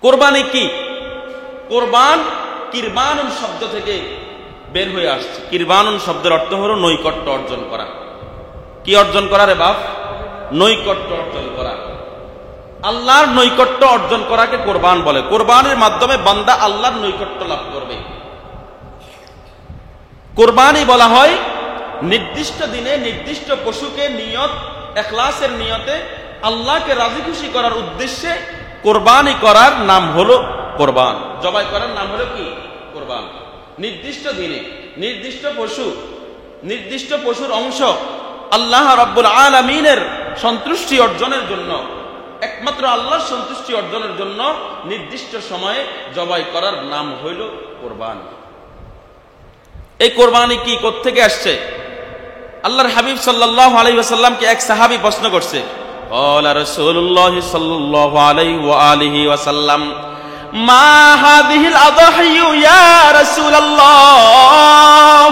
কোরবানি কি? কোরবান কিরবানুন শব্দ থেকে বের হয়ে আসছে। কিরবানুন শব্দের অর্থ হলো নৈকট্য অর্জন করা। কি অর্জন করা রে বাপ? নৈকট্য অর্জন করা। আল্লাহর নৈকট্য অর্জন করাকে কোরবান বলে। কোরবানের মাধ্যমে বান্দা আল্লাহর নৈকট্য লাভ করবে। কোরবানি বলা হয় নির্দিষ্ট দিনে নির্দিষ্ট পশুকে নিয়ত, ইখলাসের নিয়তে আল্লাহকে রাজি খুশি করার উদ্দেশ্যে কোরবানি করার নাম হলো কোরবান। জবাই করার নাম হলো কি? কোরবান। নির্দিষ্ট দিনে নির্দিষ্ট পশুর অংশ আল্লাহ রাব্বুল আলামিনের সন্তুষ্টি অর্জনের জন্য, একমাত্র আল্লাহর সন্তুষ্টি অর্জনের জন্য নির্দিষ্ট সময়ে জবাই করার নাম হইল কোরবানি। এই কোরবানি কি কোত্থেকে আসছে? আল্লাহর হাবিব সাল্লাল্লাহু আলাইহি ওয়াসাল্লামকে এক সাহাবী প্রশ্ন করছে। ক্বালা রাসূলুল্লাহ সাল্লাল্লাহু আলাইহি ওয়া আলিহি ওয়াসাল্লাম, মা হাযিহিল আযহিয়ু ইয়া রাসূলুল্লাহ।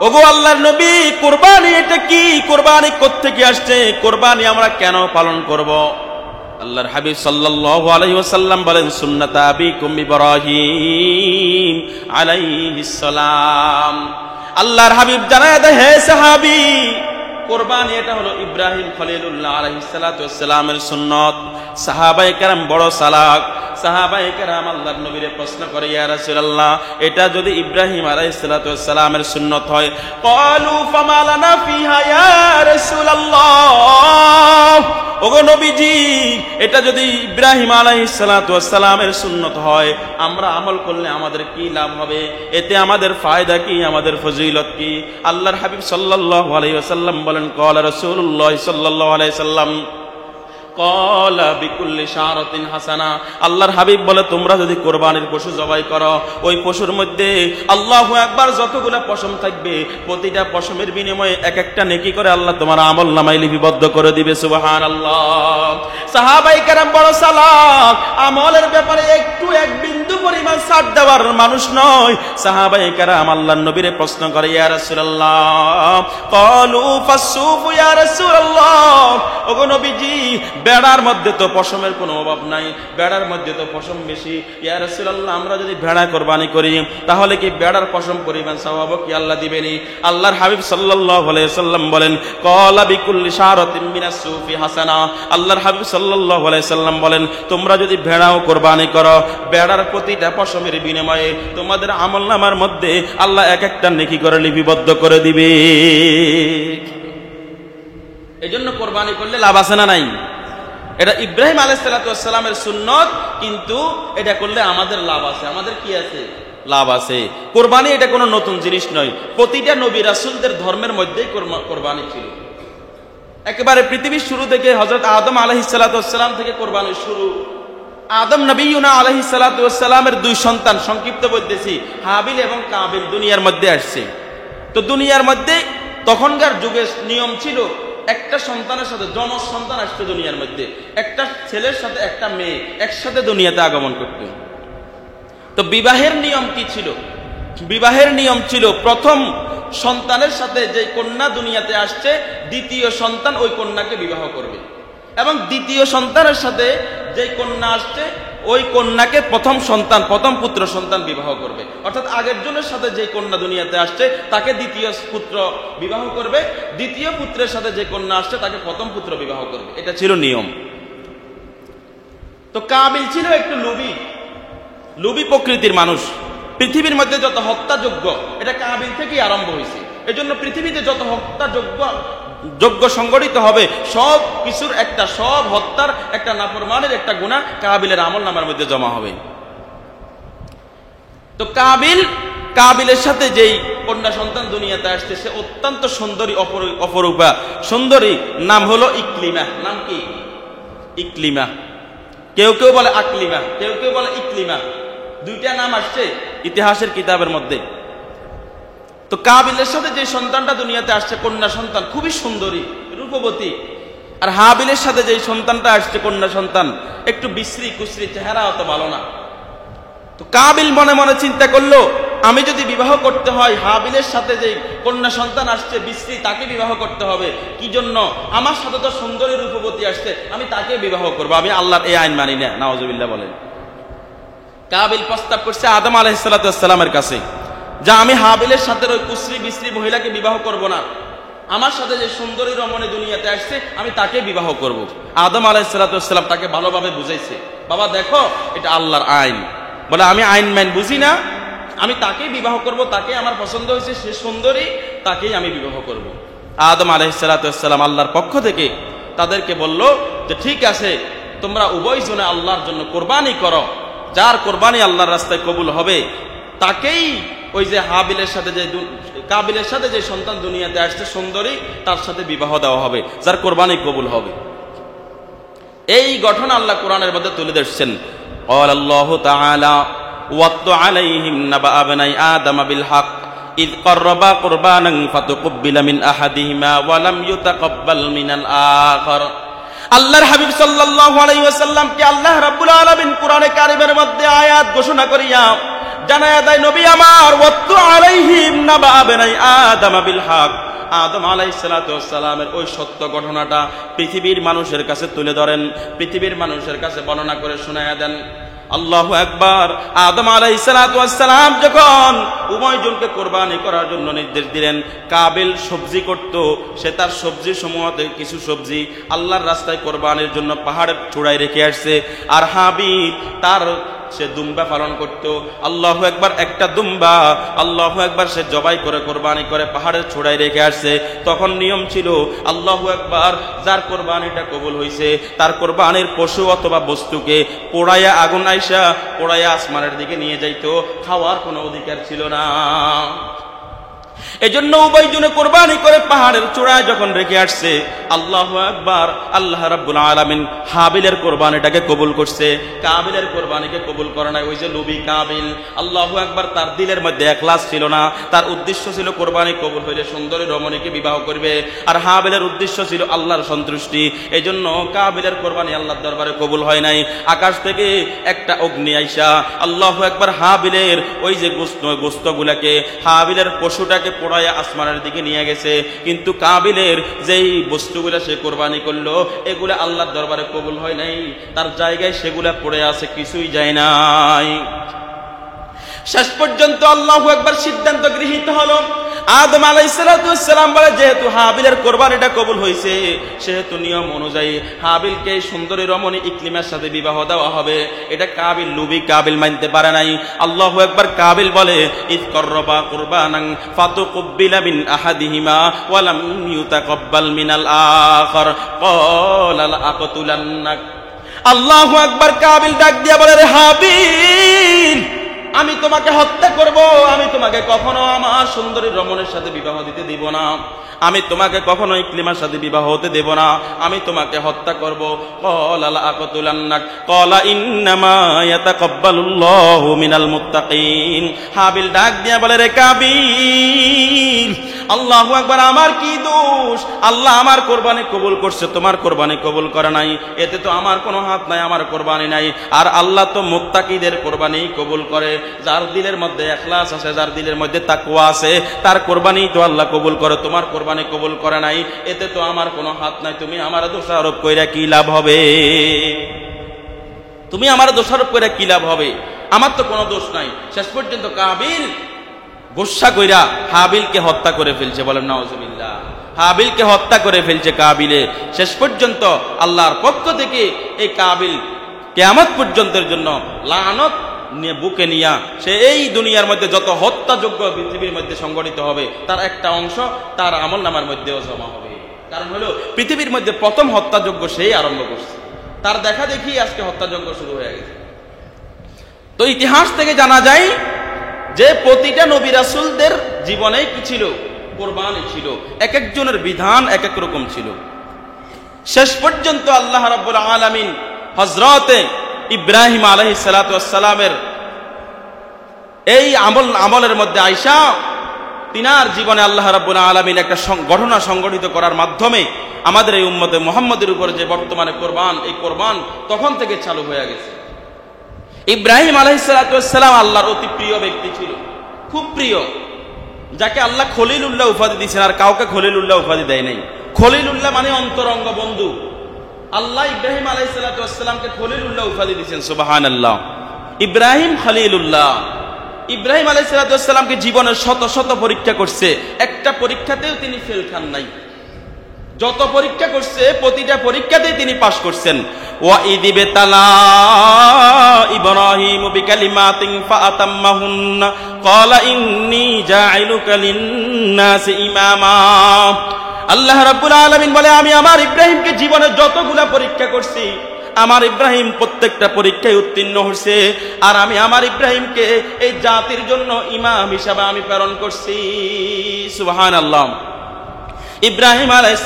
ওগো আল্লাহর নবী, কুরবানি এটা কি? কুরবানি কোত্থেকে আসছে? কুরবানি আমরা কেন পালন করব? আল্লাহর হাবিব সাল্লাল্লাহু আলাইহি ওয়াসাল্লাম বলেন, সুন্নাত আবিকুম ইব্রাহিম আলাইহিস সালাম। আল্লাহর হাবিব জানায় দেয়, হে সাহাবী, কোরবানি এটা হলো ইব্রাহিম খলিলুল্লাহ আলাইহিস সালাতু ওয়াস সালামের সুন্নাত। সাহাবায়ে কেরাম বড় চালাক। সাহাবায়ে কেরাম আল্লাহর নবীরে প্রশ্ন করে, ইয়া রাসূলুল্লাহ, এটা যদি ইব্রাহিম আলাইহিস সালাতু ওয়াস সালামের সুন্নাত হয়, ক্বালু ফামা লানা ফিহা ইয়া রাসূলুল্লাহ। ওগো নবীজি, এটা যদি ইব্রাহিম আলাইহিস সালাতু ওয়াস সালামের সুন্নাত হয়, আমরা আমল করলে আমাদের কি লাভ হবে? এতে আমাদের ফায়দা কি? আমাদের ফজিলত কি? আল্লাহর হাবিব সাল্লাল্লাহু আলাইহি ওয়াসাল্লাম বলেন, ক্বালা রাসূলুল্লাহ সাল্লাল্লাহু আলাইহি ওয়াসাল্লাম, ক্বালা বিকুল্লি শারাতিন হাসানা। আল্লাহর হাবিব বলে, তোমরা যদি কোরবানির পশু জবাই করো, ওই পশুর মধ্যে আল্লাহু আকবার যতগুলা পশম থাকবে, প্রতিটা পশমের বিনিময়ে এক একটা নেকি করে আল্লাহ তোমার আমলনামায় লিপিবদ্ধ করে দিবে। সুবহানাল্লাহ। সাহাবায়ে কেরাম বড় চালাক, আমলের ব্যাপারে একটু এক বিন্দু পরিমাণ ছাড় দেওয়ার মানুষ নয়। সাহাবায়ে কেরাম আল্লাহর নবীরে প্রশ্ন করে, ইয়া রাসূলুল্লাহ, ক্বালু ফাসসুফু ইয়া রাসূলুল্লাহ। ওগো নবীজি, বেড়ার মধ্যে তো পশমের কোনো অভাব নাই, বেড়ার মধ্যে তো পশম বেশি। ইয়া রাসূলুল্লাহ, আমরা যদি ভেড়া কোরবানি করি, তাহলে কি বেড়ার পশম পরিমাণ সওয়াব কি আল্লাহ দিবেনি? আল্লাহর হাবিব সাল্লাল্লাহু আলাইহি ওয়াসাল্লাম বলেন, ক্বালা বিকুল্লি শারাতিন মিনাস সুফি হাসানা। আল্লাহর হাবিব সাল্লাল্লাহু আলাইহি ওয়াসাল্লাম বলেন, তোমরা যদি ভেড়াও কোরবানি করো, বেড়ার প্রতিটা পশমের বিনিময়ে তোমাদের আমলনামার মধ্যে আল্লাহ এক একটা নেকি করে লিপিবদ্ধ করে দিবে। এজন্য কোরবানি করলে লাভ আছে না নাই? এটা ইব্রাহিম আলাইহিস সালাতু ওয়াস সালামের সুন্নাত, কিন্তু এটা করলে আমাদের লাভ আছে। আমাদের কি আছে? লাভ আছে। কোরবানি এটা কোনো নতুন জিনিস নয়। প্রতিটা নবী রাসূলদের ধর্মের মধ্যেই কোরবানি ছিল। একেবারে পৃথিবীর শুরু থেকে হযরত আদম আলাইহিস সালাতু ওয়াস সালাম থেকে কোরবানি শুরু। আদম নবিয়ুনা আলাইহিস সালাতু ওয়াস সালামের দুই সন্তান, সংক্ষিপ্ত বলতেছি, হাবিল এবং কাবিল দুনিয়ার মধ্যে আসছে। তো দুনিয়ার মধ্যে তখনকার যুগে নিয়ম ছিল, একটা সন্তানের সাথে জমজ সন্তান আসতো দুনিয়ার মধ্যে, একটা ছেলের সাথে একটা মেয়ে একসাথে দুনিয়াতে আগমন করত। তো বিবাহের নিয়ম কি ছিল? বিবাহের নিয়ম ছিল, প্রথম সন্তানের সাথে যে কন্যা দুনিয়াতে আসছে, দ্বিতীয় সন্তান ওই কন্যাকে বিবাহ করবে, এবং দ্বিতীয় সন্তানের সাথে যে কন্যা আসছে ওই কন্যাকে প্রথম পুত্র সন্তান বিবাহ করবে। অর্থাৎ আগের জনের সাথে যে কন্যা দুনিয়াতে আসছে তাকে দ্বিতীয় পুত্র বিবাহ করবে, দ্বিতীয় পুত্রের সাথে যে কন্যা আসছে তাকে প্রথম পুত্র বিবাহ করবে। এটা ছিল নিয়ম। তো কাবিল ছিল একটু লুবি প্রকৃতির মানুষ। পৃথিবীর মধ্যে যত হত্যাযোগ্য, এটা কাবিল থেকেই আরম্ভ হয়েছে। এজন্য পৃথিবীতে যত হত্যাযোগ্য সংগঠিত হবে, সব কিছুর একটা, সব হত্যার একটা, নাফরমানের একটা গুনাহ কাবিলের আমলনামার মধ্যে জমা হবে। তো কাবিলের সাথে যেই কন্যা সন্তান দুনিয়াতে আসছে, সে অত্যন্ত সুন্দরী, অপরূপা সুন্দরী, নাম হলো ইকলিমা। নাম কি? ইকলিমা। কেউ কেউ বলে আকলিমা, কেউ কেউ বলে ইকলিমা। দুইটা নাম আসছে ইতিহাসের কিতাবের মধ্যে। তো কাবিলের সাথে যে সন্তানটা দুনিয়াতে আসছে, কন্যা সন্তান, খুবই সুন্দরী, রূপবতী। আর হাবিলের সাথে যে সন্তানটা আসছে, কন্যা সন্তান, একটু বিশ্রী কুশ্রী, চেহারা অত ভালো না। তো কাবিল মনে মনে চিন্তা করলো, আমি যদি বিবাহ করতে হয়, হাবিলের সাথে যে কন্যা সন্তান আসছে বিশ্রী, তাকে বিবাহ করতে হবে। কি জন্য? আমার সাথে তো সুন্দরী রূপবতী আসছে, আমি তাকে বিবাহ করবো। আমি আল্লাহর এই আইন মানি না। নাউজুবিল্লাহ বলেন। কাবিল প্রস্তাব করছে আদম আলাইহিসসালামের কাছে, যা আমি হাবিলের সাথে ওই কুশ্রী বিশ্রী মহিলাকে বিবাহ করব না, আমার সাথে যে সুন্দরী রমণী দুনিয়াতে আসছে আমি তাকে বিবাহ করব। আদম আলাইহিসসালাম তাকে ভালোভাবে বুঝাইছে, বাবা দেখো এটা আল্লাহর আইন, বলে আমি আইন মাইন বুঝি না, আমি তাকেই বিবাহ করব, তাকে আমার পছন্দ হয়েছে, সে সুন্দরী, তাকেই আমি বিবাহ করব। আদম আলাইহিসসালাম আল্লাহর পক্ষ থেকে তাদেরকে বলল যে ঠিক আছে, তোমরা উভয় জনে আল্লাহর জন্য কোরবানি করো, যার কোরবানি আল্লাহর রাস্তায় কবুল হবে তাকেই ওই যে হাবিলের সাথে যে কাবিলের সাথে যে সন্তান দুনিয়াতে আসছে সুন্দরী, তার সাথে বিবাহ দেওয়া হবে, যার কোরবানি কবুল হবে। এই ঘটনা আল্লাহ কোরআনের মধ্যে তুলে ধরছেন। قال الله تعالى واتل عليهم نبأ ابني آدم بالحق إذ قربا قربانا فتقبل من أحدهما ولم يتقبل من الآخر। আল্লাহর হাবিব সাল্লাল্লাহু আলাইহি ওয়াসাল্লাম কে আল্লাহ রাব্বুল আলামিন কোরআনে কারীমের মধ্যে আয়াত ঘোষণা করিয়া জানায়া দেয়, নবী আমার ওয়াত্তু আলাইহিম নাবা আবনাই আদম বিল হক, আদম আলাইহিসসালামের ওই সত্য ঘটনাটা পৃথিবীর মানুষের কাছে তুলে ধরেন, পৃথিবীর মানুষের কাছে বর্ণনা করে শোনায়া দেন। আল্লাহু আকবার। আদম আলাইহিসসালাম যখন উভয়জনকে কোরবানি করার জন্য নির্দেশ দিলেন, কাবিল সবজি করত, সে তার সবজি সমূহতে কিছু সবজি আল্লাহর রাস্তায় কোরবানির জন্য পাহাড়ের চূড়ায় রেখে আসছে, আর হাবিল তার সে দুম্বা পালন করত। আল্লাহু আকবার। একটা দুম্বা আল্লাহু আকবার সে জবাই করে কোরবানি করে পাহাড়ের চূড়ায় রেখে আসছে। তখন নিয়ম ছিল আল্লাহু আকবার, যার কোরবানিটা কবুল হয়েছে তার কোরবানির পশু অথবা বস্তুকে পোড়াইয়া আগুন আইসা পোড়াইয়া আসমানের দিকে নিয়ে যাইতো, খাওয়ার কোনো অধিকার ছিল না। এজন্য উভয়জনে কোরবানি করে পাহাড়ের চূড়ায় যখন রেখে আসছে, আল্লাহু আকবার, আল্লাহ রাব্বুল আলামিন হাবিলের কোরবানিটাকে কবুল করছে, কাবিলের কোরবানিকে কবুল করে নাই। ওই যে লোভী কাবিল, আল্লাহু আকবার, তার দিলের মধ্যে ইখলাস ছিল না, তার উদ্দেশ্য ছিল কোরবানি কবুল হইলে সুন্দরী রমণীকে বিবাহ করবে, আর হাবিলের উদ্দেশ্য ছিল আল্লাহর সন্তুষ্টি। এজন্য কাবিলের কোরবানি আল্লাহর দরবারে কবুল হয় নাই। আকাশ থেকে একটা অগ্নি আইসা আল্লাহু আকবার হাবিলের ওই যে গোস্তগুলাকে, হাবিলের পশুটাকে পোড়ায়া আসমানের দিকে নিয়ে গেছে, কিন্তু কাবিলের যেই বস্তুগুলা সে কোরবানি করলো এগুলা আল্লাহর দরবারে কবুল হয় নাই, তার জায়গায় সেগুলা পড়ে আছে, কিছুই যায় নাই। শেষ পর্যন্ত আল্লাহু আকবার সিদ্ধান্ত গৃহীত হলো, আদম আলাইহিসসালাম বলে যেহেতু হাবিলের কোরবানিটা কবুল হয়েছে, সেহেতু নিয়ম অনুযায়ী হাবিলকে সুন্দরী রমণী ইকলিমার সাথে বিবাহ দেওয়া হবে। এটা কাবিল লুবি, কাবিল মানতে পারে নাই। আল্লাহু আকবার। কাবিল বলে ইয করবা কুরবানান ফাতুকুব্বিলা মিন আহাদিহিমা ওয়া লাম ইউতাকাব্বাল মিনাল আখার ক্বালা লা আকতুলান্নাক। আল্লাহু আকবার। কাবিল ডাক দিয়া বলে, রে হাবিল, আমি তোমাকে হত্যা করব, আমি তোমাকে কখনো আমার সুন্দরী রমণীর সাথে বিবাহ দিতে দেব না, আমি তোমাকে কখনো ইকলিমার সাথে বিবাহ হতে দেব না, আমি তোমাকে হত্যা করব। ক্বালা লা আকতুলান্নাক ক্বালা ইন্নামা ইয়াতাকাব্বালুল্লাহু মিনাল মুত্তাকিন। হাবিল ডাক দিয়া বলে, রে কাবিল, আল্লাহু আকবার, আমার কি দোষ? আল্লাহ আমার কোরবানি কবুল করছে, তোমার কোরবানি কবুল করে নাই, এতে তো আমার কোনো হাত নাই, আমার কোরবানি নাই। আর আল্লাহ তো মুত্তাকিদের কোরবানি কবুল করে, যার দিলের মধ্যে ইখলাস আছে, যার দিলের মধ্যে তাকওয়া আছে, তার কোরবানি তো আল্লাহ কবুল করে, তোমার কোরবানি কবুল করে নাই, এতে তো আমার কোনো হাত নাই, তুমি আমার দোষারোপ কইরা কি লাভ হবে? তুমি আমার দোষারোপ কইরা কি লাভ হবে? আমার তো কোনো দোষ নাই। শেষ পর্যন্ত কাবিল গোসা কইরা হাবিলকে হত্যা করে ফেলছে, বলেন নাউজুবিল্লাহ। হাবিলকে হত্যা করে ফেলছে কাবিলে। শেষ পর্যন্ত আল্লাহর পক্ষ থেকে এই কাবিল কিয়ামত পর্যন্তের জন্য লানত নিয়ে বুকে নিয়া সে এই দুনিয়ার মধ্যে যত হত্যাযোগ্য পৃথিবীর মধ্যে সংগঠিত হবে তার একটা অংশ তার আমলনামার মধ্যেও জমা হবে। কারণ হলো পৃথিবীর মধ্যে প্রথম হত্যাযোগ্য সেই আরম্ভ করছে, তার দেখা দেখি আজকে হত্যাযোগ্য শুরু হয়ে গেছে। তো ইতিহাস থেকে জানা যায় যে প্রতিটা নবী রাসূলদের জীবনে কি ছিল? কোরবানি ছিল। এক একজনের বিধান এক এক রকম ছিল। শেষ পর্যন্ত আল্লাহ রাব্বুল আলামিন হযরতে ইব্রাহিম আলাইহিস সালাতু ওয়াস সালামের এই আমলের মধ্যে আয়েশা তিনার জীবনে আল্লাহ রাব্বুল আলামিন একটা ঘটনা সংগঠিত করার মাধ্যমে আমাদের এই উম্মতে মুহাম্মদের উপর যে বর্তমানে কোরবান, এই কোরবান তখন থেকে চালু হয়ে গেছে। ইব্রাহিম আলাইহিস সালাতু ওয়াস সালাম আল্লাহর অতি প্রিয় ব্যক্তি ছিল, খুব প্রিয়, যাকে আল্লাহ খলিলুল্লাহ উপাধি দিয়েছেন, আর কাউকে খলিলুল্লাহ উপাধি দেয় নাই। খলিলুল্লাহ মানে অন্তরঙ্গ বন্ধু। আল্লাহ ইব্রাহিম আলাইহিস সালাতু ওয়াস সালামকে খলিলুল্লাহ উপাধি দিয়েছেন, সুবহানাল্লাহ। ইব্রাহিম খলিলুল্লাহ, ইব্রাহিম আলাইহিস সালামকে জীবনের শত শত পরীক্ষা করছে, একটা পরীক্ষাতেও তিনি ফেল খান নাই। যত পরীক্ষা করছে প্রতিটা পরীক্ষাতেই তিনি পাশ করছেন। ওয়া ইযিব তালা ইব্রাহিম বিকালিমাতিন ফাআতাম্মাহুন্না ক্বালা ইন্নী জাইলুকা লিন-নাসি ইমামা। আল্লাহ রাব্বুল আলামিন বলে, আমি আমার ইব্রাহিমকে জীবনে যতগুলা পরীক্ষা করছি, আমার ইব্রাহিম প্রত্যেকটা পরীক্ষায় উত্তীর্ণ হয়েছে, আর আমি আমার ইব্রাহিমকে এই জাতির জন্য ইমাম হিসাবে আমি প্রেরণ করছি। সুবহানাল্লাহ। ইব্রাহিম আলাইহিস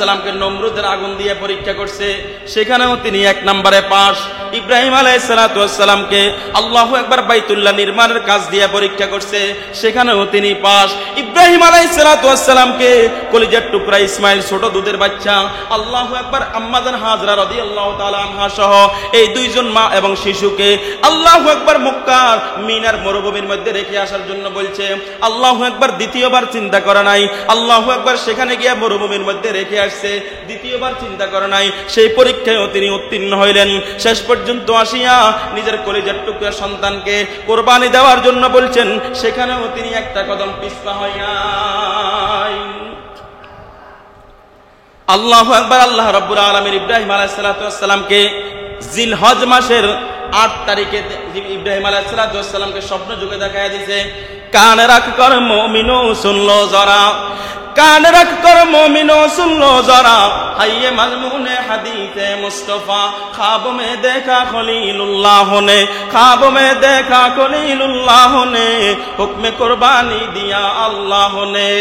সালামকে নমরুদের আগুন দিয়ে পরীক্ষা করছে, সেখানেও তিনি 1 নম্বরে পাস। ইব্রাহিম আলাইহিস সালামকে আল্লাহু আকবার বাইতুল্লাহ নির্মাণের কাজ দিয়ে পরীক্ষা করছে, সেখানেও তিনি পাস। ইব্রাহিম আলাইহিস সালামকে কলিজার টুকরা ইসমাইল, ছোট দুধের বাচ্চা, আল্লাহু আকবার আম্মাজান হাজরা রাদিয়াল্লাহু তাআলা আনহা সহ এই দুইজন মা এবং শিশুকে আল্লাহু আকবার মক্কার মিনার মরুভূমির মধ্যে রেখে আসার জন্য বলছে। আল্লাহু আকবার দ্বিতীয়বার চিন্তা করে নাই, আল্লাহু আকবার সেখানে গিয়া মরুভূমির মধ্যে রেখে আসছে, দ্বিতীয়বার চিন্তা করে নাই। সেই পরীক্ষায়ও তিনি উত্তীর্ণ হইলেন। শেষ পর্যন্ত আসিয়া নিজের কলিজার টুকরা সন্তানকে কোরবানি দেওয়ার জন্য বলছেন, সেখানেও তিনি একটা কদম পিছপা হয় নাই। আল্লাহু আকবার। আল্লাহ রাব্বুল আলামিন ইব্রাহিম আলাইহিস সালামকে জিলহজ মাসের 8 তারিখে ইব্রাহিম আলাইহিস সালামকে স্বপ্ন যুগে দেখায়া দিয়েছে। কান রাখ কর মুমিনো শুনলো জরা, कान रख कर मोमिनो सुन लो जरा, हाये मज़मूने हदीसे मुस्तफा, ख्वाब में देखा खलीलुल्लाह ने, ख्वाब में देखा खलीलुल्लाह ने, हुक्म कुर्बानी दिया अल्लाह ने।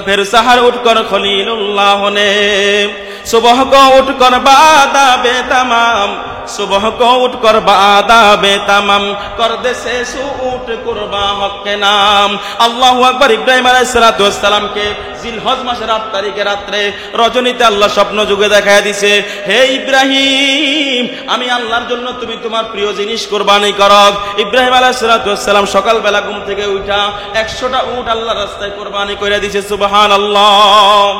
फिर सहर उठकर खलीलुल्लाह ने सुबह को उठकर बादा बेतमाम, सुबह को उठकर बादा बेतमाम, कर दे से सु उठ कुर्बा हक के नाम। अल्लाहु अकबर। इब्राहिम आलाइहिस सालाम के জিলহজ মাসের 8 তারিখে রাত্রে রজনীতে আল্লাহ স্বপ্ন যুগে দেখায় দিছে, হে ইব্রাহিম, আমি আল্লাহর জন্য তুমি তোমার প্রিয় জিনিস কুরবানি করো। ইব্রাহিম আলাইহিস সালাম সকালবেলা ঘুম থেকে উঠা 100টা উট আল্লাহর রাস্তায় কুরবানি করে দিয়েছে। সুবহানাল্লাহ।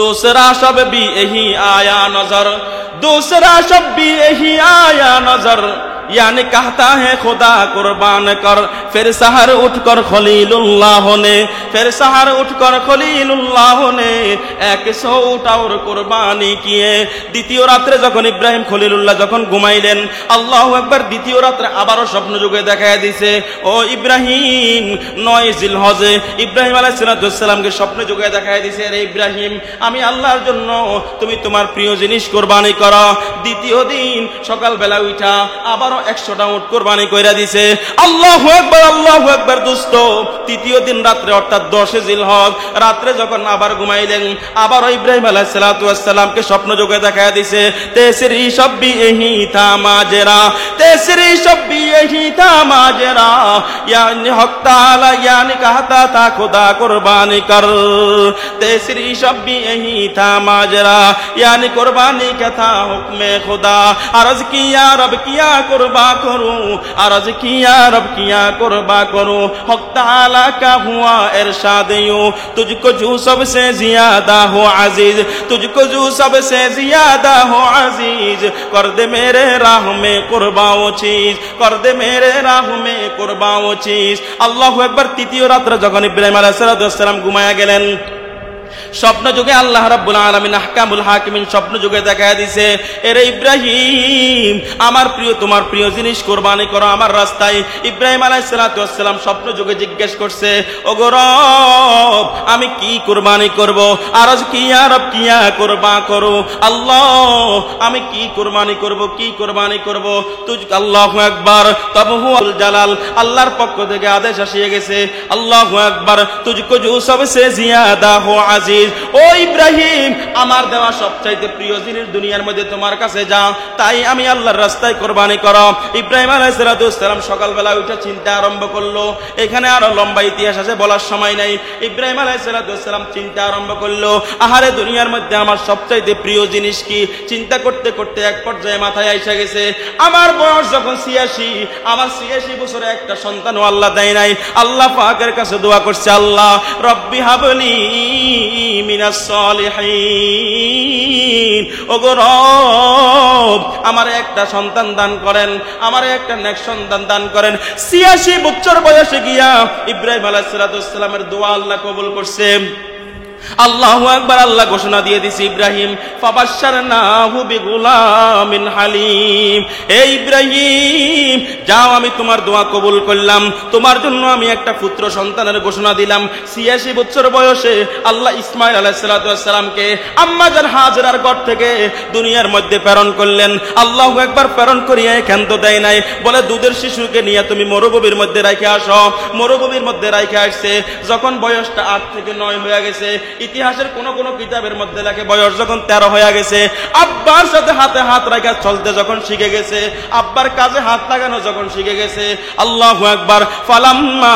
दूसरा शब भी यही आया नजर, दूसरा शब भी यही आया नजर, यानी कहता है खुदा कुर्बान कर। फिर सहर उठकर खलीलुल्लाह ने, फिर सहर उठकर खलीलुल्लाह ने 100 उट और कुर्बानी किए। দ্বিতীয় রাত্রে যখন ইব্রাহিম খলিলুল্লাহ যখন ঘুমাইলেন, আল্লাহু আকবার, দ্বিতীয় রাত্রে আবারও স্বপ্ন যুগে দেখায় দিছে, ও ইব্রাহিম, 9 জিলহজে ইব্রাহিম আলাইহিস সালামকে স্বপ্ন যুগে দেখায় দিছে, রে ইব্রাহিম, আমি আল্লাহর জন্য তুমি তোমার প্রিয় জিনিস কুরবানি করো। দ্বিতীয় দিন সকালবেলা উঠা আবারও 100টা উট কুরবানি কইরা দিছে। আল্লাহু আকবার, আল্লাহু আকবার। দোস্ত, তৃতীয় দিন রাত্রে অর্থাৎ 10 জিলহজ রাত্রে যখন আবার ঘুমাইলেন, আবারও ইব্রাহিম আলাইহিস সালামকে স্বপ্ন যুগে দেখায় দিছে, তেসরি শব্বি এহি থা মাজরা, তেসরি শব্বি এহি থা মাজরা, यानी हक ताला यानी कहता था खुदा कुर्बानी कर। तेसरी शब्बी यही था माजरा, यानी कुर्बानी का था हुक्म खुदा। अर्ज किया रब किया कुर्बा करूं, अर्ज किया रब किया कुर्बा करूं, हक ताला का हुआ इरशाद यूं, तुझको जो सबसे ज्यादा हो अजीज, तुझको जो सबसे ज्यादा हो अजीज, कर दे मेरे राह में कुर्बा वो चीज, कर दे मेरे राह में कुर्बा वो चीज। আল্লাহু আকবার। তৃতীয় রাত্রে যখন ইব্রাহিম আলাইহিস সালাম ঘুমায়া গেলেন, স্বপ্ন যুগে আল্লাহ রাব্বুল আলামিন আহকামুল হাকিমিন স্বপ্ন যুগে দেখায় দিছে, এরে ইব্রাহিম, আমার প্রিয় তোমার প্রিয় জিনিস কুরবানি করো আমার রাস্তায়। ইব্রাহিম আলাইহিস সালাম স্বপ্ন যুগে জিজ্ঞেস করছে, ওগো রব, আমি কি কুরবানি করব? আরজ কিয়া রব কিয়া কুরবা করো, আল্লাহ আমি কি কুরবানি করব, কি কুরবানি করব? তুজ আল্লাহু আকবার। তবহুল জালাল, আল্লাহর পক্ষ থেকে আদেশ আসিয়ে গেছে, আল্লাহু আকবার, তুজকো জো সবসে জিয়াদা হো আজিজ, ও ইব্রাহিম, আমার দেওয়া সবচাইতে প্রিয় জিনিস দুনিয়ার মধ্যে তোমার কাছে যা, তাই আমি আল্লাহর রাস্তায় কুরবানি করো। ইব্রাহিম আলাইহিস সালাম সকালবেলা উঠে চিন্তা আরম্ভ করলো। এখানে আরো লম্বা ইতিহাস আছে, বলার সময় নাই। ইব্রাহিম আলাইহিস সালাম চিন্তা আরম্ভ করলো, আহারে দুনিয়ার মধ্যে আমার সবচাইতে প্রিয় জিনিস কি? চিন্তা করতে করতে এক পর্যায়ে মাথায় আইসা গেছে, আমার বয়স যখন 86, আমার 86 বছরে একটা সন্তানও আল্লাহ দেয় নাই। আল্লাহ পাকের কাছে দোয়া করছে, আল্লাহ রব্বি হাবলি মিনাস সালিহিন। ওগো রব, আমারে একটা সন্তান দান করেন, আমারে একটা নেক সন্তান দান করেন। ৮৬ বছর বয়সে গিয়া ইব্রাহিম আলাইহিস সালামের দোয়া আল্লাহ কবুল করছে। আল্লাহু আকবার। আল্লাহ ঘোষণা দিয়ে দিছে, ইব্রাহিম ফাবাশশারনাহু বিগুলামিন হালিম। হে ইব্রাহিম, যাও, আমি তোমার দোয়া কবুল করলাম, তোমার জন্য আমি একটা পুত্র সন্তানের ঘোষণা দিলাম। ৮৬ বছর বয়সে আল্লাহ ইসমাইল আলাইহিস সালামকে আম্মা জান হাজেরার ঘর থেকে দুনিয়ার মধ্যে প্রেরণ করলেন। আল্লাহু আকবার। প্রেরণ করিয়া এখান তো দেয় নাই, বলে দুধের শিশুকে নিয়ে তুমি মরুভূমির মধ্যে রাখে আসো। মরুভূমির মধ্যে রাখে আসছে। যখন বয়সটা ৮ থেকে ৯ হয়ে গেছে, ইতিহাসের কোন কোন কিতাবের মধ্যে লাগে বয়স যখন ১৩ হয়ে গেছে, আব্বার সাথে হাতে হাত রাখা চলতে যখন শিখে গেছে, আব্বার কাজে হাত লাগানো যখন শিখে গেছে, আল্লাহু আকবার। ফালাম্মা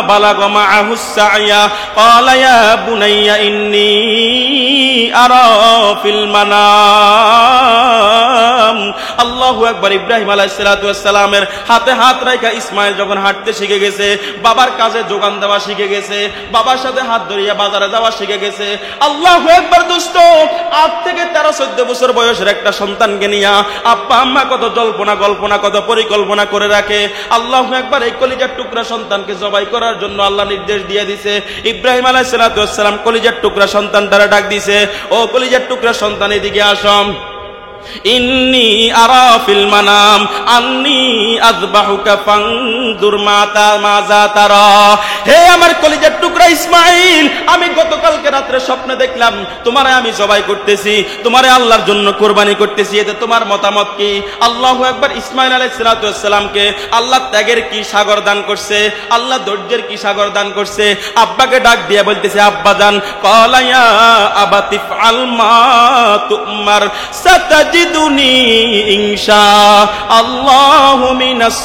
বালাগা মাআহুস সাইয়া ক্বালা ইয়া বুনাইয়া ইন্নী আরা ফিল মানাম। আল্লাহু আকবার। ইব্রাহিম আলাইহিস সালামের হাতে হাত রাখা ইসমাইল যখন হাঁটতে শিখে গেছে, বাবার কাজে যোগান দেওয়া শিখে গেছে, বাবার সাথে হাত ধরিয়া বাজারে যাওয়া শিখে গেছে। আল্লাহু আকবার। দোস্ত, ৮ থেকে ১৩-১৪ বছর বয়সের একটা সন্তানকে নিয়া আব্বা আম্মা কত কল্পনা কত পরিকল্পনা করে রাখে। আল্লাহু আকবার। এই কলিজার টুকরা সন্তানকে জবাই করার জন্য আল্লাহ নির্দেশ দিয়ে দিছে। ইব্রাহিম আলাইহিস সালাম কলিজার টুকরা সন্তানটারে ডাক দিছে, ও কলিজার টুকরা সন্তান, এদিকে আসো। ইন্নী আরা ফিল মানাম আন্নী আযবাহুকা ফানজুর মাযা তারা। হে আমার কলিজার টুকরা ইসমাইল, আমি গতকালকে রাতে স্বপ্নে দেখলাম তোমারে আমি জবাই করতেছি, তোমারে আল্লাহর জন্য কুরবানি করতেছি, এতে তোমার মতামত কি? আল্লাহু আকবার। ইসমাইল আলাইহিস সালামকে আল্লাহ ত্যাগের কি সাগর দান করছে, আল্লাহ ধৈর্যের কি সাগর দান করছে। আব্বাকে ডাক দিয়ে বলতেছে, আব্বা জান, ক্বালা ইয়া আবাতি ফাআল মা তুমার সাতাজিদুনি ইনশাআল্লাহু মিনাস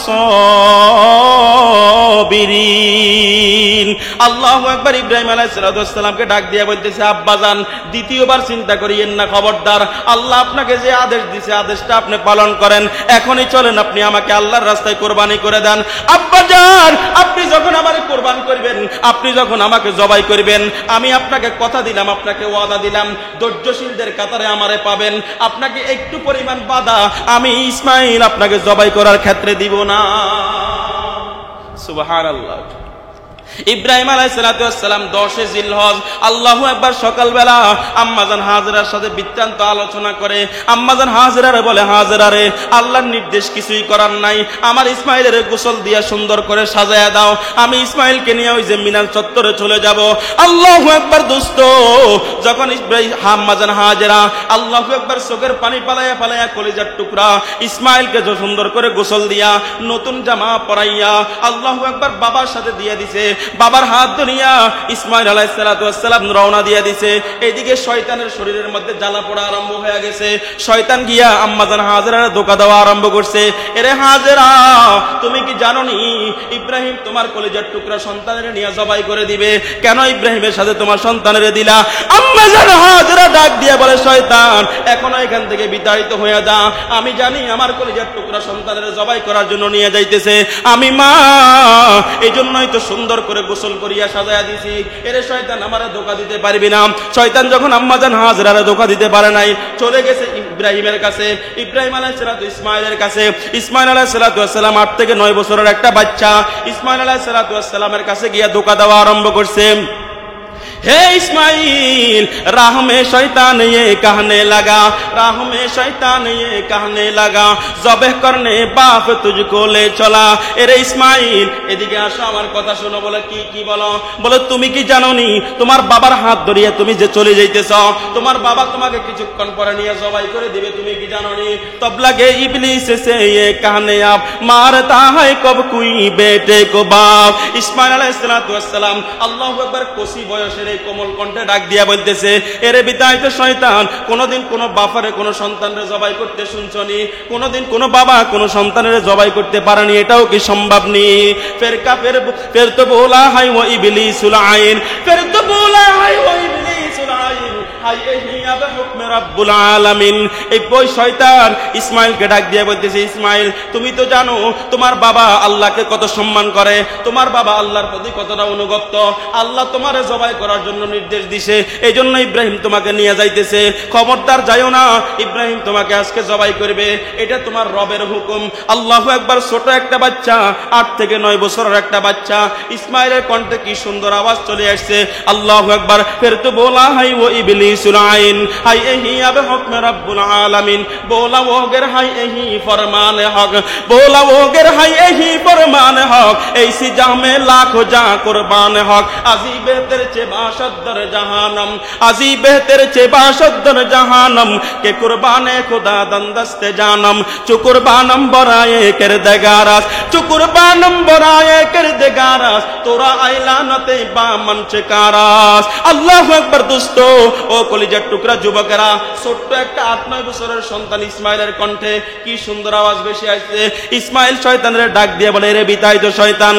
সাবিরিন। আল্লাহু আকবার। ইব্রাহিম আলাইহিস সালামকে ডাক দিয়ে বলতেছে, আব্বা জান, দ্বিতীয়বার চিন্তা করিয়েন না, খবরদার। আল্লাহ আপনাকে যে আদেশ দিয়েছে আদেশটা আপনি পালন করেন। এখনই চলেন, আপনি আমাকে আল্লাহর রাস্তায় কোরবানি করে দেন। আব্বা জান, আপনি যখন আমাকে কোরবান করবেন, আপনি যখন আমাকে জবাই করবেন, আমি আপনাকে কথা দিলাম, আপনাকে ওয়াদা দিলাম, ধৈর্যশীলদের কাতারে আমারে পাবেন। আপনাকে একটু পরিমাণ বাধা আমি ইসমাইল আপনাকে জবাই করার ক্ষেত্রে দিব না। সুবহানাল্লাহ। ইব্রাহিম আলাইহিস সালাম 10 জিলহজ, আল্লাহু আকবার, সকালবেলা আম্মাজান হাজেরার সাথে বৃত্তান্ত আলোচনা করে। আম্মাজান হাজেরারে বলে, হাজেরা রে, আল্লাহর নির্দেশ কিছুই করার নাই, আমার ইসমাইলের গোসল দিয়া সুন্দর করে সাজায়া দাও, আমি ইসমাইলকে নিয়ে ওই যে মিনার চত্বরে চলে যাব। আল্লাহু আকবার। দোস্ত, যখন আম্মাজান হাজেরা আল্লাহু আকবার চোখের পানি পালায়া পালায়া কলিজার টুকরা ইসমাইলকে সুন্দর করে গোসল দিয়া নতুন জামা পরাইয়া আল্লাহু আকবার বাবার সাথে দিয়ে দিছে। বাবার হাত ধরিয়া ইসমাইল আলাইহিস সালাম রওনা দিয়ে দিছে। এইদিকে শয়তানের শরীরের মধ্যে জ্বালা পোড়া আরম্ভ হয়ে গেছে। শয়তান গিয়া আম্মাজান হাজেরার ধোঁকা দেওয়া আরম্ভ করছে। এরে হাজেরা, তুমি কি জানো নি ইব্রাহিম তোমার কলিজার টুকরা সন্তানের নিয়ে জবাই করে দিবে? কেন ইব্রাহিমের সাথে তোমার সন্তানের দিলা? আম্মাজান হাজেরা ডাক দিয়া বলে, শয়তান, এখনো এখান থেকে বিতাড়িত হয়ে যা। আমি জানি আমার কলিজার টুকরা সন্তানের জবাই করার জন্য নিয়ে যাইতেছে। আমি মা, এই জন্যই তো সুন্দর করে গোসল করিয়া সাজায়া দিছি। এরে শয়তান, আমারে ধোঁকা দিতে পারবি না। শয়তান যখন আম্মাজান হাজেরারে ধোঁকা দিতে পারে নাই, চলে গেছে ইব্রাহিমের কাছে, ইব্রাহিম আলাইহিস ইসমাইলের কাছে। ইসমাইল আলাইহিস সালাম 8 থেকে 9 বছরের একটা বাচ্চা ইসমাইল আলাইহিস সালামের কাছে গিয়া ধোঁকা দেওয়া আরম্ভ করছে। हे इस्माइल, राह में शैतान ये कहने लगा, राह में शैतान ये कहने लगा, ज़बह करने बाप तुझको ले चला। এরে ইসমাইল, এদিকে আসো, আমার কথা শোনো। বলে, কি বলো? বলে, তুমি কি জানো নি তোমার বাবার হাত ধরিয়ে তুমি যে চলে যাইতেছ, তোমার বাবা তোমাকে কিছুক্ষণ পরে নিয়ে জবাই করে দিবে, তুমি কি জানো নি? তব লাগে ইবলিস से ये कहने आप मारता है कब कोई बेटे को बाप। ইসমাইল আলাইহিস সালাম আল্লাহু আকবার কোসি বয়সের এই কোমল কণ্ঠে ডাক দিয়া বলতেছে, এরে বিতাড়িত শয়তান, কোনদিন কোন বাপারে কোন সন্তানের জবাই করতে শুনছনি? কোনদিন কোন বাবা কোন সন্তানের জবাই করতে পারেনি? এটাও কি সম্ভব নি? ফের তো बोला है वो इबलीसुल आइन, फिर तो बोला है वो इबलीसुल आइन, হাইয়া বিহুকমি রাব্বুল আলামিন। এই ওই শয়তান ইসমাইলকে ডাক দিয়ে বলতেছে, ইসমাইল তুমি তো জানো তোমার বাবা আল্লাহকে কত সম্মান করে, তোমার বাবা আল্লাহর প্রতি কতটা অনুগত, আল্লাহ তোমারে জবাই করার জন্য নির্দেশ দিছে, এই জন্য ইব্রাহিম তোমাকে নিয়ে যাইতেছে, খবরদার যাইও না, ইব্রাহিম তোমাকে আজকে জবাই করবে, এটা তোমার রবের হুকুম। আল্লাহু আকবার। ছোট একটা বাচ্চা, 8 থেকে 9 বছরের একটা বাচ্চা, ইসমাইলের কণ্ঠে কি সুন্দর আওয়াজ চলে আসছে, আল্লাহু আকবার। ফির তো बोला है वो इबलीसुल आइन, हाय यही अब हुक्म रब्बुल आलमीन, बोला वो गर हाय यही फरमान हक, बोला वो गर हाय यही फरमान हक, ऐसी जहां में लाखों जा कुर्बान हक, अजी बेहतर चे बाशद्दर जहानम, अजी बेहतर चे बाशद्दर जहानम, के कुर्बाने खुदा दंदस्ते जानम, चु कुर्बानम बराए कर देगारस, चु कुर्बानम बराए कर देगारस, तोरा ऐलानते बा मंचकारास। আল্লাহু আকবার। দোস্ত ও কলিজার টুকরা যুবকেরা, ছোট্ট একটা 8-9 বছরের সন্তান ইসমাইলের কণ্ঠে কি সুন্দর আওয়াজ বেশি আসছে। ইসমাইল শয়তানের ডাক দিয়ে বলে, রে বিতাড়িত শয়তান,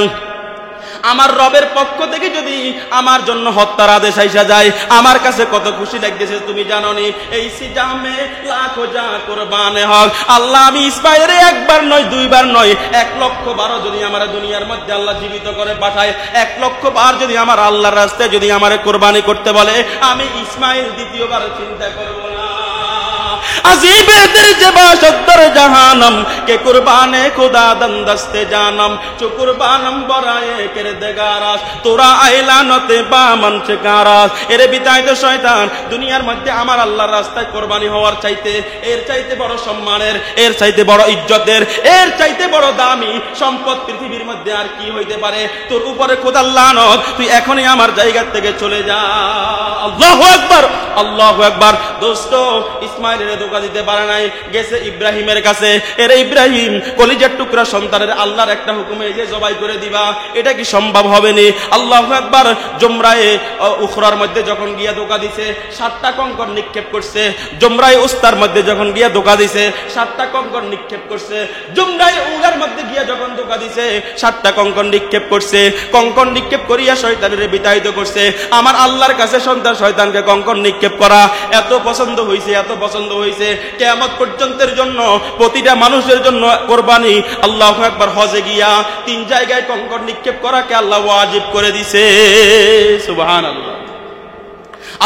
আমার রবের পক্ষ থেকে যদি আমার জন্য হত্যার আদেশ আইসা যায়, আমার কাছে কত খুশি লাগতেছে তুমি জানো নি। এই সিজামে লাখো যা কুরবানে হক, আল্লাহ আমি ইসমাইলের একবার নয়, 2 বার নয়, 1,00,000 যদি আমার দুনিয়ার মধ্যে আল্লাহ জীবিত করে পাঠায়, 1,00,000 বার যদি আমার আল্লাহর রাস্তায় যদি আমারে কুরবানি করতে বলে, আমি ইসমাইল দ্বিতীয়বার চিন্তা করব না। अजीब दर्ज बाशद्दर जहानम, के कुर्बाने खुदा दंदस्ते जानम, चु कुर्बानम बराए कर देगारास, तोरा ऐलानते बा मंचकारास। এরে বিতাড়িত শয়তান, দুনিয়ার মধ্যে আমার আল্লাহর রাস্তায় কুরবানি হওয়ার চাইতে, এর চাইতে বড় সম্মানের, এর চাইতে বড় ইজ্জতের, এর চাইতে বড় দামি সম্পদ পৃথিবীর মধ্যে আর কি হইতে পারে? তোর উপরে খোদার লানত, তুই এখনই আমার জায়গা থেকে চলে যা। আল্লাহু আকবার, আল্লাহু আকবার। দোস্ত ইসমাইলের ধোঁকা দিতে পারে নাই, গেছে ইব্রাহিমের কাছে। এর ইব্রাহিম কলিজার টুকরা সন্তানের আল্লাহর একটা হুকুমে যে জবাই করে দিবা, এটা কি সম্ভব হবে নি? আল্লাহু আকবার। জমরায়ে উখরার মধ্যে যখন গিয়া ধোঁকা দিছে, 7টা কঙ্কর নিক্ষেপ করছে। জমরায়ে উস্তার মধ্যে যখন গিয়া ধোঁকা দিছে, 7টা কঙ্কর নিক্ষেপ করছে। জমরায়ে উলার মধ্যে গিয়া যখন ধোঁকা দিছে, 7টা কঙ্কর নিক্ষেপ করছে। কঙ্কর নিক্ষেপ করিয়া শয়তানের বিতাড়িত করছে। আমার আল্লাহর কাছে সন্তান শয়তানকে কঙ্কর নিক্ষেপ করা এত পছন্দ হইছে, এত পছন্দ হইছে, কিয়ামত পর্যন্তের জন্য প্রতিটা মানুষের জন্য কুরবানি। আল্লাহু আকবার। হজে গিয়া 3 জায়গায় কঙ্কর নিক্ষেপ করাকে আল্লাহ ওয়াজিব করে দিছে। সুবহানাল্লাহ।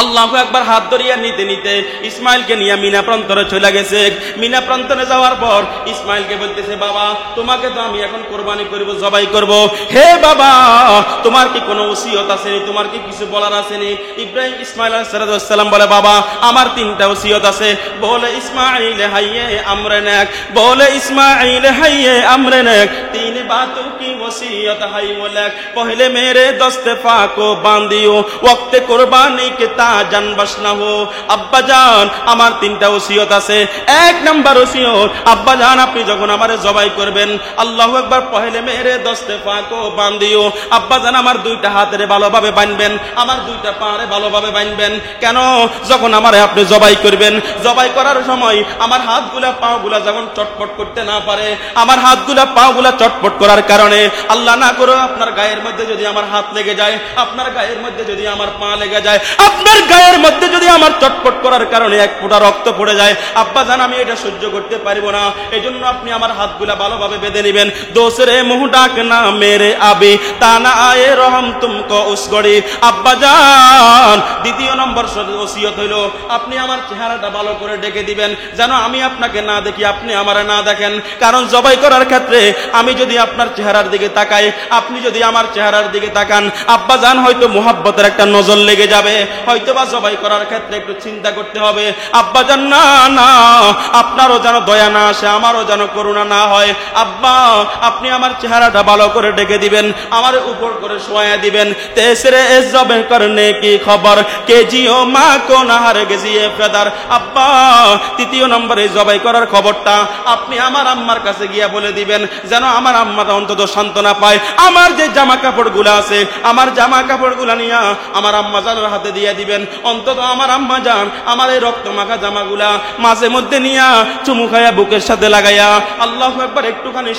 আল্লাহু আকবার। হাত ধরিয়া নিতে নিতে ইসমাইলকে নিয়ে মিনা প্রান্তরে চলে গেছে। মিনা প্রান্তরে যাওয়ার পর ইসমাইলকে বলতেছে, বাবা তোমাকে তো আমি এখন কুরবানি করব, জবাই করব। হে বাবা, তোমার কি কোনো ওসিয়ত আছে? তোমার কি কিছু বলার আছে? ইব্রাহিম ইসমাইল আলাইহিস সালাম বলে, বাবা আমার 3টা ওসিয়ত আছে। বলে ইসমাইল হাইয়ে আমরে নেক, বলে ইসমাইল হাইয়ে আমরে নেক, 3 बातों की वसीयत है वो लेक, पहले मेरे दस्ते फाको बांधियो, वक्त कुर्बानी के ताजन बसना हो। আব্বা জান আমার 3টা ওসিয়ত আছে। 1 নাম্বার ওসিয়ত, আব্বা জান আপনি যখন আমারে জবাই করবেন, আল্লাহু আকবার, পহলে মেরে দস্তে ফাকো বান্ধিও, আব্বা জান আমার 2টা হাতের ভালোভাবে বাঁধবেন, আমার 2টা পায়ে ভালোভাবে বাঁধবেন। কেন? যখন আমারে আপনি জবাই করবেন, জবাই করার সময় আমার হাতগুলা পাগুলা যখন চটপট করতে না পারে, আমার হাতগুলা পাগুলা চটপট করার কারণে আল্লাহ না করে আপনার গায়ের মধ্যে যদি আমার হাত লেগে যায়, আপনার গায়ের মধ্যে যদি আমার পা লেগে যায়, আপনার গায়ের মধ্যে যদি আমার চটপট করার কারণে 1 ফোঁটা রক্ত পড়ে যায়, আব্বা জান আমি এটা সহ্য করতে পারবো না। এজন্য আপনি আমার হাতগুলা ভালোভাবে বেঁধে নেবেন। দোসরে মুহ ডাকনা মেরে আবি, তা না আয়ে রহম তুমকো উস গড়ি। আব্বা জান 2 নম্বর ওসিয়ত হইল, আপনি আমার চেহারাটা ভালো করে ডেকে দিবেন, যেন আমি আপনাকে না দেখি, আপনি আমারে না দেখেন। কারণ জবাই করার ক্ষেত্রে আমি যদি আপনার চেহারার দিকে তাকাই, আপনি যদি আমার চেহারার দিকে তাকান, আব্বা জান হয়তো মুহাব্বতের একটা নজর লেগে যাবে, হয়তো বা জবাই করার ক্ষেত্রে একটু চিন্তা করতে হবে। আব্বা জান না না, আপনারও যেন দয়া না আসে, আমারও যেন করুণা না হয়। আব্বা আপনি আমার চেহারাটা ভালো করে ডেকে দিবেন, আমার উপর করে শোয়া দিবেন। তেসরে জবে করনে কি খবর, কেজিও মা কো নাহার গেজিয়ে ফেদার। আব্বা 3 নম্বরে জবাই করার খবরটা আপনি আমার আম্মার কাছে গিয়া বলে দিবেন, যেন আমার আম্মাটা অন্তত সান্ত্বনা পায়। আমার যে জামা কাপড়গুলো আছে, আমার জামা কাপড়গুলো নিয়ে আমার আম্মা জানের হাতে দিয়ে দিবেন। অন্তত আমার আম্মা জান আমার এই রক্ত মাখা জামাগুলা মাঝে মধ্যে নিয়া চুমু খায়া বুকের সাথে লাগাইয়া আল্লাহু আকবার একটুখানি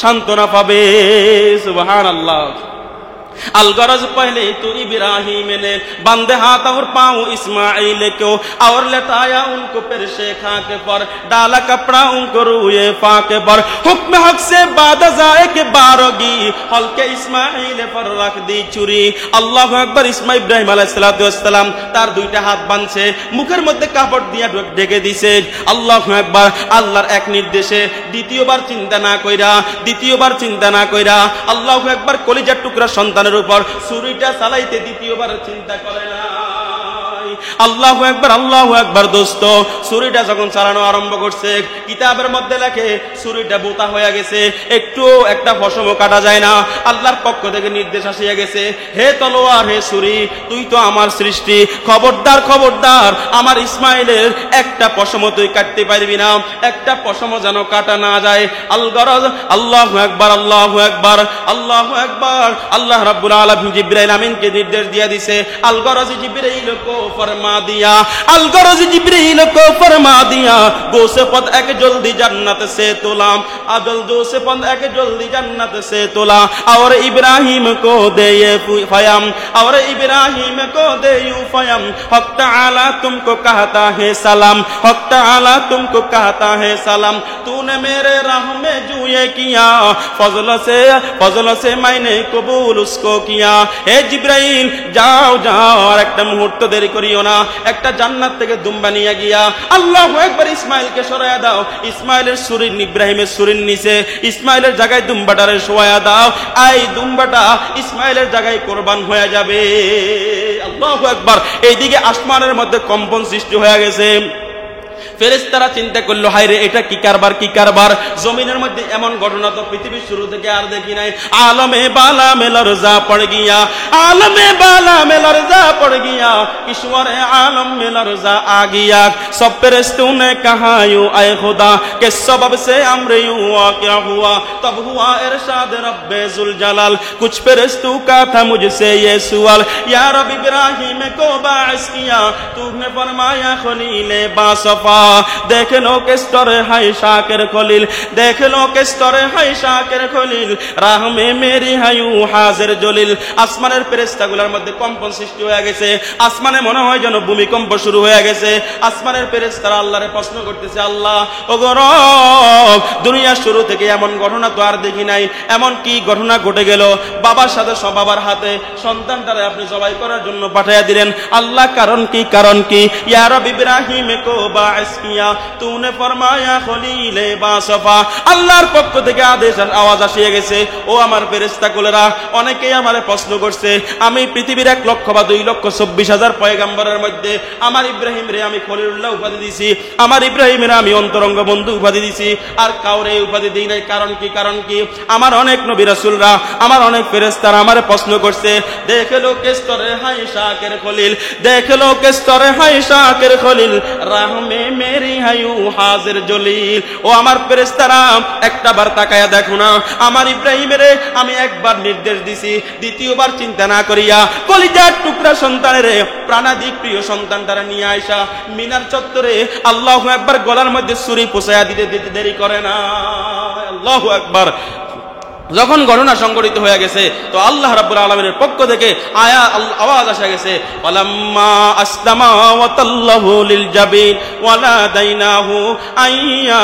সান্ত্বনা পাবে। সুবহানাল্লাহ। अलगरज पहले तो इब्राहिम ने बंदे हाथ और पाँव इस्माइल को और लटाया उनको फिर शेखा के पर डाला कपड़ा उनको रूए फाके पर हुक्म हक से बाद जाए के बारोगी हल्के इस्माइल पर रख दी चुरी अल्लाह अकबर इस्मा इब्राहिम अलैहिस्सलाम तार दुईटा हाथ बांधছে মুখের মধ্যে কাপড় দিয়া ঢেকে দিছে আল্লাহু আকবার আল্লাহর এক নির্দেশে দ্বিতীয়বার চিন্তা না কইরা আল্লাহু আকবার কলিজার টুকরা সন্তানের উপর ছুরিটা চালাইতে দ্বিতীয়বার চিন্তা করে না আল্লাহু আকবার দোস্ত ছুরিটা যখন চালানো আরম্ভ করছে কিতাবের মধ্যে লেখে ছুরিটা বোতা হয়ে গেছে একটু একটা পশমও কাটা যায় না আল্লাহর পক্ষ থেকে নির্দেশ আসিয়া গেছে হে তলোয়ার হে ছুরি তুই তো আমার সৃষ্টি খবরদার আমার ইসমাইলের একটা পশমও তুই কাটতে পারবি না একটা পশমও যেন কাটা না যায় আল-গরজ আল্লাহু আকবার আল্লাহ রাব্বুল আলামিন জিবরাইল আমিনকে নির্দেশ দিয়া দিয়েছে আল-গরজ জিবরাইল को फरमा दिया दो से पद एक जल्दी जन्नत से तोला दो से पद एक जल्दी जन्नत से तोला और इब्राहिम को दे ये फयम हक तआला तुमको कहता है सलाम तूने मेरे राह में जो ये किया फजल से मैंने कबूल उसको किया हे जिब्राइल जाओ और एक मुहूर्त देरी करियो ना একটা জান্নাত থেকে দুম্বা নিয়ে গিয়া আল্লাহু আকবার ইসমাইলকে সরায়া দাও ইসমাইলের শরীর ইব্রাহিমের শরীর নিচে ইসমাইলের জায়গায় দুম্বাটারে শোয়া দাও এই দুম্বাটা ইসমাইলের জায়গায় কুরবান হয়ে যাবে আল্লাহু আকবার এইদিকে আসমানের মধ্যে কম্পন সৃষ্টি হয়ে গেছে ফেরেশতারা চিন্তা করলো হায়রে এটা কি কারবার জমিনের মধ্যে এমন ঘটনা তো পৃথিবীর শুরু থেকে আর দেখি নাই আলমে বালা মে লরজা পড় গিয়া ईश्वरे आलम में लरजा आ गया सब फरिश्तों ने कहा यूं आए खुदा के सबब से अम्र यूं क्या हुआ तब हुआ इरशाद रब्बे जुल जलाल कुछ फरिश्तों का था मुझसे ये सवाल या रब इब्राहिम को बाइस किया तूने फरमाया खलीले बासफा देख लो किस तरह है शाकिर खलील राह में मेरी है यूं हाजिर जलील আসমানের ফেরেশতাগুলোর মধ্যে কম্পন সৃষ্টি হয়ে গেছে আসমানে মনে হয় যেন ভূমিকম্প শুরু হয়ে গেছে আসমানের ফেরেশতারা আল্লাহরে প্রশ্ন করতেছে আল্লাহ ওগো রব দুনিয়ার শুরু থেকে এমন ঘটনা তো আর দেখি নাই এমন কি ঘটনা ঘটে গেল বাবার সাথে বাবার হাতে সন্তানটারে আপনি জবাই করার জন্য পাঠিয়ে দিলেন আল্লাহ কারণ কি ইয়া রব ইব্রাহিম কো বাইস কিয়া তূনে ফরমায়া খলিলে বাসফা আল্লাহর পক্ষ থেকে আদেশ আওয়াজ আসিয়ে গেছে ও আমার ফেরেশতাগুলোরা অনেকেই আমারে প্রশ্ন করছে আমি পৃথিবীর 1 লক্ষ বা 2 লক্ষ 24,000 পয়গম্বরের মধ্যে আমার ইব্রাহিমরে আমি খলিলুল্লাহ উপাধি দিয়েছি আমার ইব্রাহিমের আমি অন্তরঙ্গ বন্ধু উপাধি দিয়েছি আর কাউরে উপাধি দেই নাই কারণ কি আমার অনেক নবী রাসূলরা আমার অনেক ফেরেশতারা আমারে প্রশ্ন করছে দেখ লো কিস তরে হাই শাকির খলিল রাহ মে মেরি হায়ু হাজির জলিল ও আমার ফেরেশতারা একটা বার তাকায়া দেখো না আমার ইব্রাহিমের আমি একবার নির্দেশ দিছি দ্বিতীয়বার চিন্তা না করিয়া কলিজার টুকরা সন্তানের প্রাণাদিক প্রিয় সন্তানটারা নিয়ে আয়সা মিনার চত্বরে আল্লাহু আকবার গলার মধ্যে ছুরি পোঁছায়া দিতে দেরি করে না আল্লাহু আকবার যখন ঘটনা সংঘটিত হয়ে গেছে তো আল্লাহ রাব্বুল আলামিনের পক্ষ থেকে আওয়াজ আসা গেছে ওয়ালাম্মা আসলামা ওয়া তাল্লাহু লিল জাবিন ওয়ালা দাইনাহু আইয়া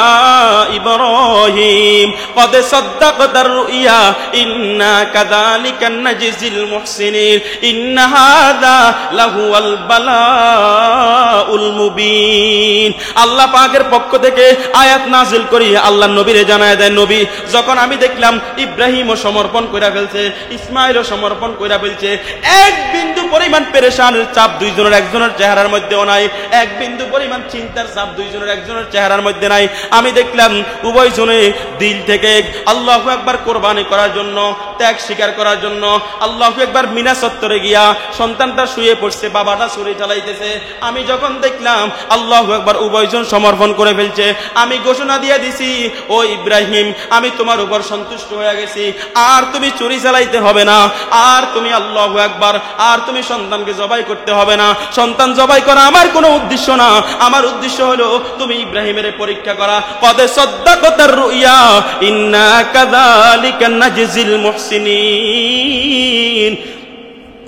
ইব্রাহিম قد صدقت الرؤيا إنا كذلك نجزي المحسنين إن هذا لهو البلاء المبين আল্লাহ পাকের পক্ষ থেকে আয়াত নাযিল করি আল্লাহর নবীরে জানায় দেন নবী যখন আমি দেখলাম ইব্রাহিমও সমর্পণ কইরা ফেলছে ইসমাইলও সমর্পণ কইরা ফেলছে এক বিন্দু পরিমাণ পেরেশানের চাপ দুইজনের একজনের চেহারার মধ্যেও নাই এক বিন্দু পরিমাণ চিন্তার চাপ দুইজনের একজনের চেহারার মধ্যে নাই আমি দেখলাম উভয়জনে দিল থেকে আল্লাহু আকবার কুরবানি করার জন্য ত্যাগ স্বীকার করার জন্য আল্লাহু আকবার মিনা চত্বরে গিয়া সন্তানটা শুয়ে পড়ছে বাবাটা ছুরি চালাইতেছে আমি যখন দেখলাম আল্লাহু আকবার উভয়জন সমর্পণ করে ফেলছে আমি ঘোষণা দিয়ে দিছি ও ইব্রাহিম আমি তোমার উপর সন্তুষ্ট হয়ে গেছি আর তুমি চুরি চালাইতে হবে না আর তুমি আল্লাহু আকবার আর তুমি তুমি সন্তানকে জবাই করতে হবে না। সন্তান জবাই করা আমার কোনো উদ্দেশ্য না। আমার উদ্দেশ্য হলো তুমি ইব্রাহিমের পরীক্ষা করা। কদ সাদ্দাকাতার রুইয়া ইন্না কাযালিকা নাজজিল মুহসিনিন।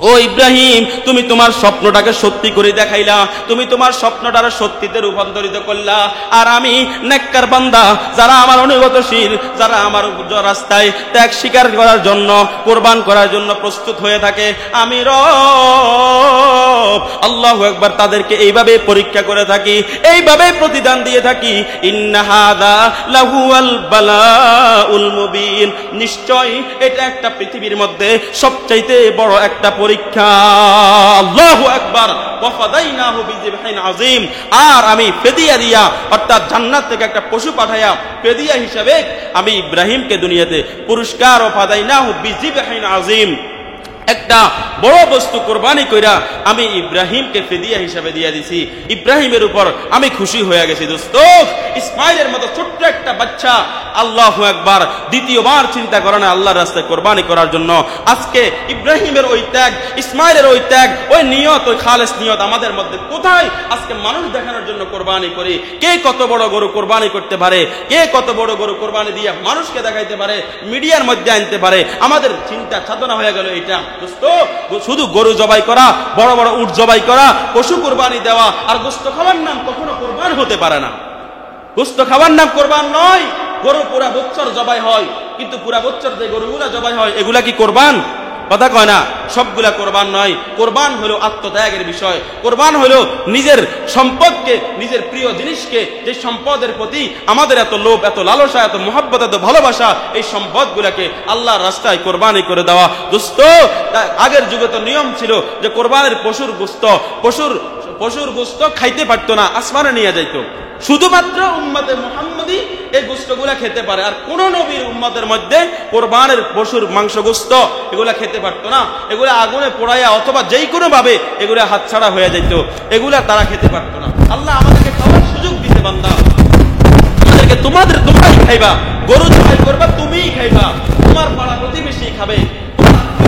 ও ইব্রাহিম, তুমি তোমার স্বপ্নটাকে সত্যি করে দেখাইলা, তুমি তোমার স্বপ্নটাকে সত্যিতে রূপান্তরিত করলা। আর আমি নেককার বান্দা, যারা আমার অনুগতশীল, যারা আমার রাস্তায় ত্যাগ স্বীকার করার জন্য, কোরবান করার জন্য প্রস্তুত হয়ে থাকে, আমি রব আল্লাহু আকবার তাদেরকে এইভাবে পরীক্ষা করে থাকি, এইভাবে প্রতিদান দিয়ে থাকি। ইন্না হাযা লাহুয়াল বালাউল মুবিন। নিশ্চয় এটা একটা পৃথিবীর মধ্যে সবচাইতে বড় একটা পরীক্ষা। আল্লাহু আকবার। ওয়াফাদাইনাহু বিযিবহিন আযীম। আর আমি ফিদিয়া দিয়া, অর্থাৎ জান্নাত থেকে একটা পশু পাঠাইয়া ফিদিয়া হিসাবে আমি ইব্রাহিমকে দুনিয়াতে পুরস্কার, ওয়াফাদাইনাহু বিযিবহিন আযীম, একটা বড় বস্তু কোরবানি কইরা আমি ইব্রাহিমকে ফিদিয়া হিসাবে দিয়ে দিছি। ইব্রাহিমের উপর আমি খুশি হয়ে গেছি দোস্ত। ইসমাইলের মতো ছোট্ট একটা বাচ্চা, আল্লাহু আকবার, দ্বিতীয়বার চিন্তা করে না আল্লাহর রাস্তায় কোরবানি করার জন্য। আজকে ইব্রাহিমের ওই ত্যাগ, ইসমাইলের ওই ত্যাগ, ওই নিয়ত, ওই খালেস নিয়ত আমাদের মধ্যে কোথায়? আজকে মানুষ দেখানোর জন্য কোরবানি করি। কে কত বড় গরু কোরবানি করতে পারে, কে কত বড় গরু কোরবানি দিয়ে মানুষকে দেখাইতে পারে, মিডিয়ার মধ্যে আনতে পারে। আমাদের চিন্তা সাধনা হয়ে গেল এটা দোস্ত। শুধু গরু জবাই করা, বড় বড় উট জবাই করা, পশু কোরবানি দেওয়া আর গোশত খাওয়ার নাম কখনো কোরবান হতে পারে না। গোশত খাওয়ার নাম কোরবান নয়। গরু পুরা বছর জবাই হয়, কিন্তু পুরা বছর যে গরুগুলা জবাই হয় এগুলা কি কোরবান? কথা কয় না, সবগুলা কোরবান নয়। কোরবান হলো আত্মত্যাগের বিষয়। কোরবান হলো নিজের সম্পদকে, নিজের প্রিয় জিনিসকে, যে সম্পদের প্রতি আমাদের এত লোভ, এত লালসা, এত মোহাব্বত, এত ভালোবাসা, এই সম্পদগুলাকে আল্লাহর রাস্তায় কোরবানি করে দেওয়া। দোস্ত, আগের যুগে তো নিয়ম ছিল যে কোরবানের পশুর গোশত খাইতে পারতো না, আসমানে নিয়ে যাইতো। শুধুমাত্র উম্মতে মুহাম্মদী এই গোশতগুলা খেতে পারে। আর কোন নবীর উম্মতের মধ্যে কোরবানের পশুর মাংস গোশত এগুলা খেতে পারতো না। এগুলা আগুনে পোড়াইয়া অথবা যেই কোনো ভাবে এগুলা হাতছাড়া হয়ে যেত, এগুলা তারা খেতে পারতো না। আল্লাহ আমাদেরকে খাওয়ার সুযোগ দিতে, বান্দা আমাদেরকে তোমরাই খাইবা, গরু জবাই করবা, তুমিই খাইবা, তোমার পাড়া প্রতিবেশী খাবে,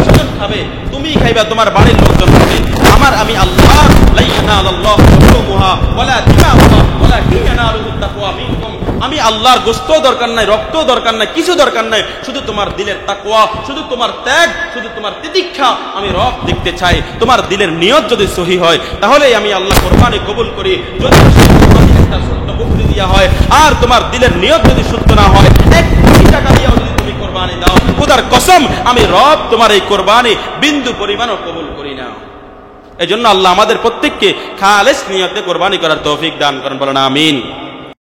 তোমার খাবে, তুমিই খাইবা, তোমার বাড়ির লোকজন খাবে। আমি আল্লাহ লা ইয়ানালুল্লাহু লুহুমুহা ওয়ালা দিমাউহা ওয়ালাকিন ইয়ানালুহুত তাকওয়া মিনকুম। আমি আল্লাহর গোশত দরকার নাই, রক্ত দরকার নাই, কিছু দরকার নাই, শুধু তোমার দিলের তাকওয়া, শুধু তোমার ত্যাগ, শুধু তোমার তিতিক্ষা আমি রব দেখতে চাই। তোমার দিলের নিয়ত যদি সহি হয় তাহলেই আমি আল্লাহ কোরবানি কবুল করি। যদি একটা শুদ্ধ বকরি দিয়া হয় আর তোমার দিলের নিয়ত যদি শুদ্ধ না হয়, 1 কোটি টাকা দিয়েও যদি তুমি কোরবানি দাও, খোদার কসম আমি রব তোমার এই কোরবানি বিন্দু পরিমাণও কবুল করি না। এজন্য আল্লাহ আমাদের প্রত্যেককে খালেস নিয়তে কোরবানি করার তৌফিক দান করেন, বলেন আমিন।